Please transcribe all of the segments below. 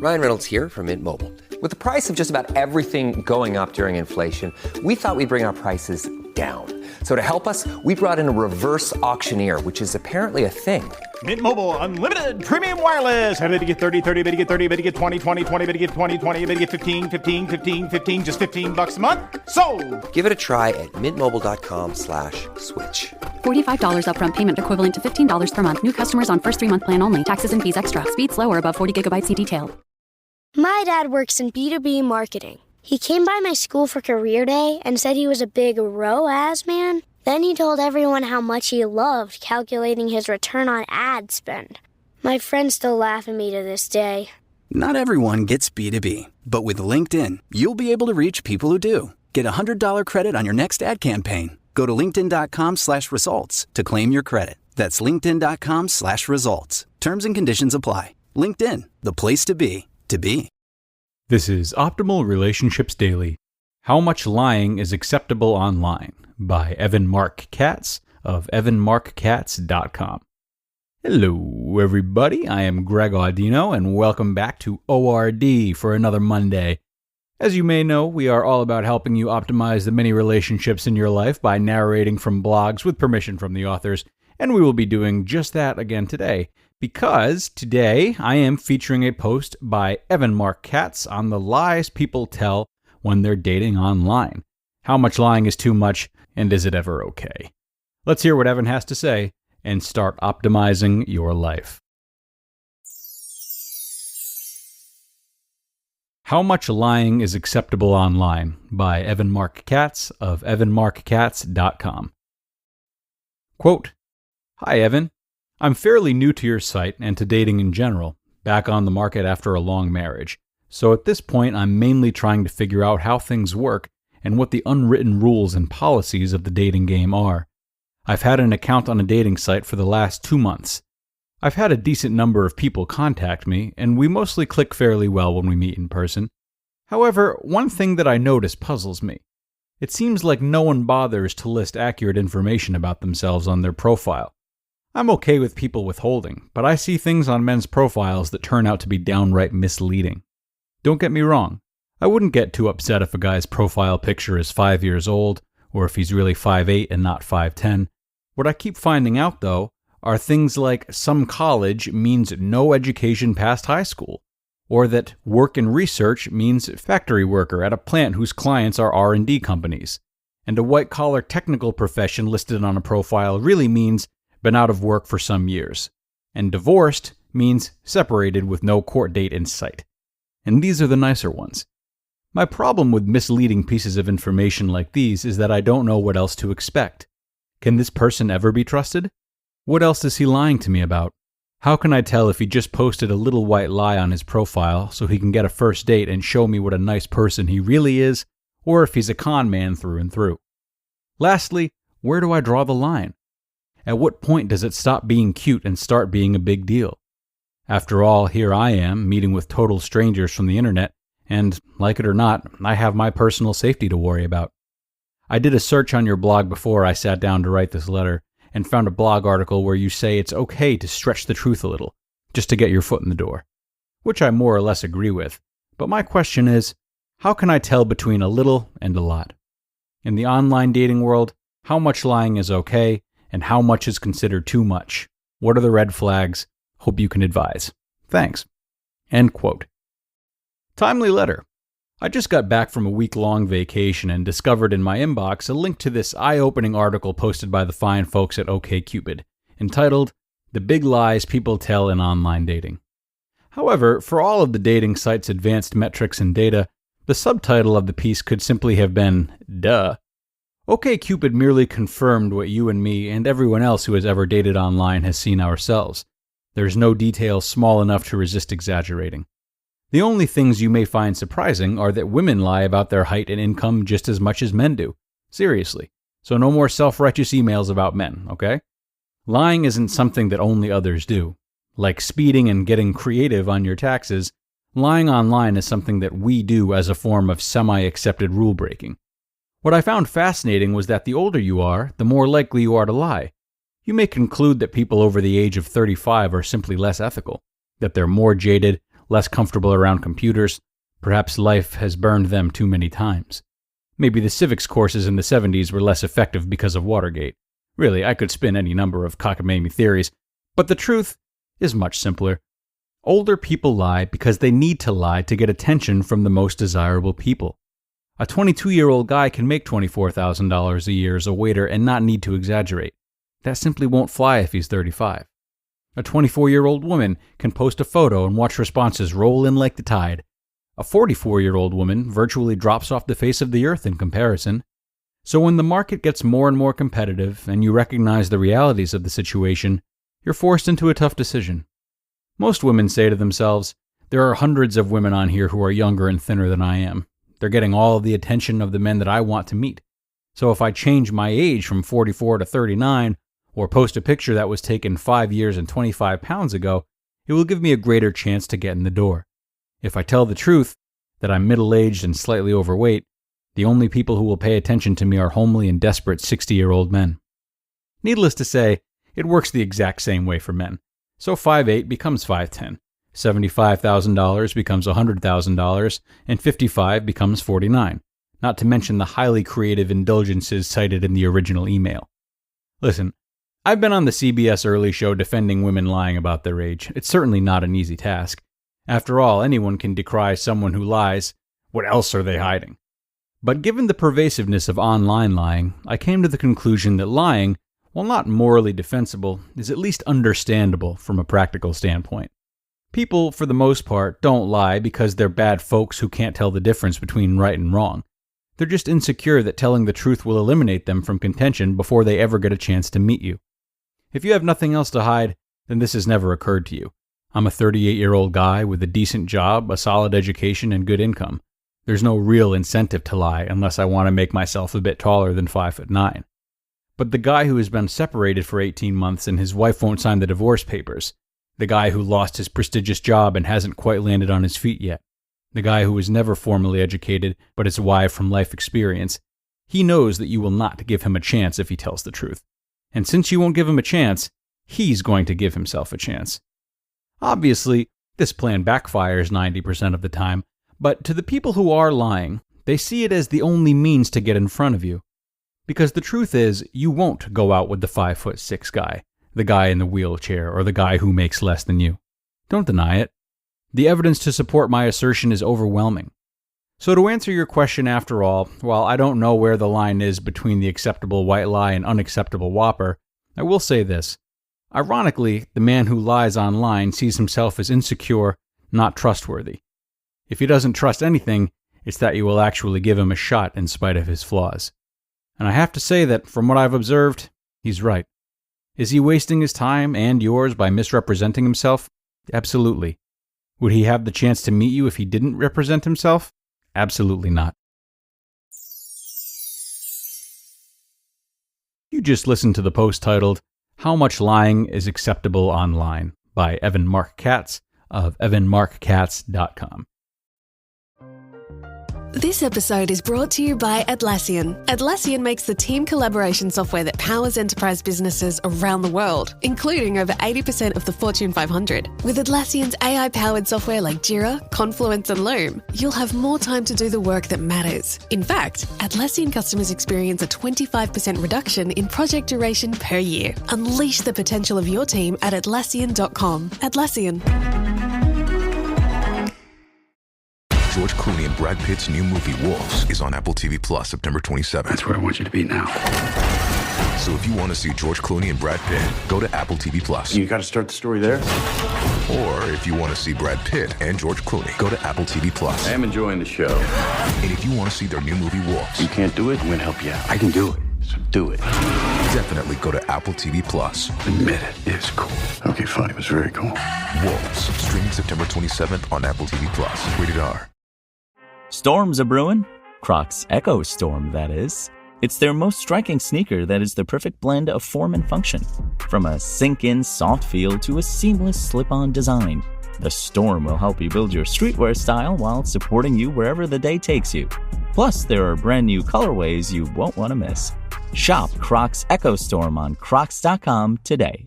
Ryan Reynolds here from Mint Mobile. With the price of just about everything going up during inflation, we thought we'd bring our prices down. So to help us, we brought in a reverse auctioneer, which is apparently a thing. Mint Mobile Unlimited Premium Wireless. How to get 30, 30, bit to get 30, bit to get 20, 20, 20, bit to get 20, 20, bit to get 15, 15, 15, 15, just $15 a month? Sold! Give it a try at mintmobile.com/switch. $45 upfront payment equivalent to $15 per month. New customers on first 3-month plan only. Taxes and fees extra. Speed slower above 40 gigabytes. See detail. My dad works in B2B marketing. He came by my school for career day and said he was a big ROAS man. Then he told everyone how much he loved calculating his return on ad spend. My friends still laugh at me to this day. Not everyone gets B2B, but with LinkedIn, you'll be able to reach people who do. Get a $100 credit on your next ad campaign. Go to linkedin.com/results to claim your credit. That's linkedin.com/results. Terms and conditions apply. LinkedIn, the place to be, to be. This is Optimal Relationships Daily. How Much Lying is Acceptable Online by Marc Katz of evanmarckatz.com. Hello, everybody. I am Greg Audino, and welcome back to ORD for another Monday. As you may know, we are all about helping you optimize the many relationships in your life by narrating from blogs with permission from the authors, and we will be doing just that again today, because today I am featuring a post by Marc Katz on the lies people tell when they're dating online. How much lying is too much, and is it ever okay? Let's hear what Evan has to say and start optimizing your life. How Much Lying is Acceptable Online by Marc Katz of evanmarckatz.com. Quote, Hi Evan, I'm fairly new to your site and to dating in general, back on the market after a long marriage. So at this point I'm mainly trying to figure out how things work and what the unwritten rules and policies of the dating game are. I've had an account on a dating site for the last 2 months. I've had a decent number of people contact me, and we mostly click fairly well when we meet in person. However, one thing that I notice puzzles me. It seems like no one bothers to list accurate information about themselves on their profile. I'm okay with people withholding, but I see things on men's profiles that turn out to be downright misleading. Don't get me wrong. I wouldn't get too upset if a guy's profile picture is 5 years old, or if he's really 5'8" and not 5'10". What I keep finding out, though, are things like some college means no education past high school, or that work and research means factory worker at a plant whose clients are R&D companies, and a white-collar technical profession listed on a profile really means been out of work for some years, and divorced means separated with no court date in sight. And these are the nicer ones. My problem with misleading pieces of information like these is that I don't know what else to expect. Can this person ever be trusted? What else is he lying to me about? How can I tell if he just posted a little white lie on his profile so he can get a first date and show me what a nice person he really is, or if he's a con man through and through? Lastly, where do I draw the line? At what point does it stop being cute and start being a big deal? After all, here I am, meeting with total strangers from the internet, and, like it or not, I have my personal safety to worry about. I did a search on your blog before I sat down to write this letter, and found a blog article where you say it's okay to stretch the truth a little, just to get your foot in the door. Which I more or less agree with. But my question is, how can I tell between a little and a lot? In the online dating world, how much lying is okay, and how much is considered too much? What are the red flags? Hope you can advise. Thanks. End quote. Timely letter. I just got back from a week-long vacation and discovered in my inbox a link to this eye-opening article posted by the fine folks at OkCupid, entitled, The Big Lies People Tell in Online Dating. However, for all of the dating site's advanced metrics and data, the subtitle of the piece could simply have been, Duh. OkCupid merely confirmed what you and me and everyone else who has ever dated online has seen ourselves. There's no detail small enough to resist exaggerating. The only things you may find surprising are that women lie about their height and income just as much as men do. Seriously. So no more self-righteous emails about men, okay? Lying isn't something that only others do. Like speeding and getting creative on your taxes, lying online is something that we do as a form of semi-accepted rule breaking. What I found fascinating was that the older you are, the more likely you are to lie. You may conclude that people over the age of 35 are simply less ethical, that they're more jaded, less comfortable around computers. Perhaps life has burned them too many times. Maybe the civics courses in the 70s were less effective because of Watergate. Really, I could spin any number of cockamamie theories, but the truth is much simpler. Older people lie because they need to lie to get attention from the most desirable people. A 22-year-old guy can make $24,000 a year as a waiter and not need to exaggerate. That simply won't fly if he's 35. A 24-year-old woman can post a photo and watch responses roll in like the tide. A 44-year-old woman virtually drops off the face of the earth in comparison. So when the market gets more and more competitive and you recognize the realities of the situation, you're forced into a tough decision. Most women say to themselves, there are hundreds of women on here who are younger and thinner than I am. They're getting all of the attention of the men that I want to meet. So if I change my age from 44 to 39, or post a picture that was taken 5 years and 25 pounds ago, it will give me a greater chance to get in the door. If I tell the truth, that I'm middle-aged and slightly overweight, the only people who will pay attention to me are homely and desperate 60-year-old men. Needless to say, it works the exact same way for men. So 5'8" becomes 5'10", $75,000 becomes $100,000, and 55 becomes 49, not to mention the highly creative indulgences cited in the original email. Listen, I've been on the CBS Early Show defending women lying about their age. It's certainly not an easy task. After all, anyone can decry someone who lies. What else are they hiding? But given the pervasiveness of online lying, I came to the conclusion that lying, while not morally defensible, is at least understandable from a practical standpoint. People, for the most part, don't lie because they're bad folks who can't tell the difference between right and wrong. They're just insecure that telling the truth will eliminate them from contention before they ever get a chance to meet you. If you have nothing else to hide, then this has never occurred to you. I'm a 38-year-old guy with a decent job, a solid education, and good income. There's no real incentive to lie unless I want to make myself a bit taller than 5'9". But the guy who has been separated for 18 months and his wife won't sign the divorce papers, the guy who lost his prestigious job and hasn't quite landed on his feet yet, the guy who was never formally educated but is wise from life experience, he knows that you will not give him a chance if he tells the truth. And since you won't give him a chance, he's going to give himself a chance. Obviously, this plan backfires 90% of the time, but to the people who are lying, they see it as the only means to get in front of you. Because the truth is, you won't go out with the 5'6" guy, the guy in the wheelchair, or the guy who makes less than you. Don't deny it. The evidence to support my assertion is overwhelming. So to answer your question after all, while I don't know where the line is between the acceptable white lie and unacceptable whopper, I will say this. Ironically, the man who lies online sees himself as insecure, not trustworthy. If he doesn't trust anything, it's that you will actually give him a shot in spite of his flaws. And I have to say that, from what I've observed, he's right. Is he wasting his time and yours by misrepresenting himself? Absolutely. Would he have the chance to meet you if he didn't represent himself? Absolutely not. You just listened to the post titled, How Much Lying is Acceptable Online by Evan Marc Katz of evanmarckatz.com. This episode is brought to you by Atlassian. Atlassian makes the team collaboration software that powers enterprise businesses around the world, including over 80% of the Fortune 500. With Atlassian's AI-powered software like Jira, Confluence, and Loom, you'll have more time to do the work that matters. In fact, Atlassian customers experience a 25% reduction in project duration per year. Unleash the potential of your team at Atlassian.com. Atlassian. George Clooney and Brad Pitt's new movie, Wolves, is on Apple TV Plus September 27th. That's where I want you to be now. So if you want to see George Clooney and Brad Pitt, go to Apple TV Plus. You got to start the story there. Or if you want to see Brad Pitt and George Clooney, go to Apple TV Plus. I am enjoying the show. And if you want to see their new movie, Wolves, You can't do it, I'm going to help you out. I can do it, so do it. definitely go to Apple TV Plus. Admit it, it's cool. Okay, fine, it was very cool. Wolves, streaming September 27th on Apple TV Plus. Rated R. Storms are brewing. Crocs Echo Storm, that is. It's their most striking sneaker that is the perfect blend of form and function. From a sink-in soft feel to a seamless slip-on design, the Storm will help you build your streetwear style while supporting you wherever the day takes you. Plus, there are brand new colorways you won't want to miss. Shop Crocs Echo Storm on crocs.com today.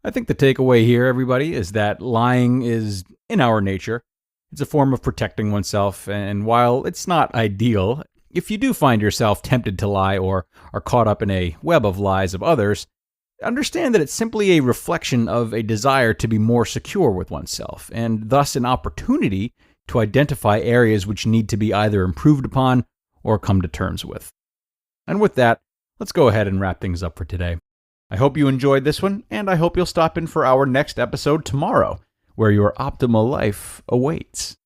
I think the takeaway here, everybody, is that lying is in our nature. It's a form of protecting oneself, and while it's not ideal, if you do find yourself tempted to lie or are caught up in a web of lies of others, understand that it's simply a reflection of a desire to be more secure with oneself, and thus an opportunity to identify areas which need to be either improved upon or come to terms with. And with that, let's go ahead and wrap things up for today. I hope you enjoyed this one, and I hope you'll stop in for our next episode tomorrow, where your optimal life awaits.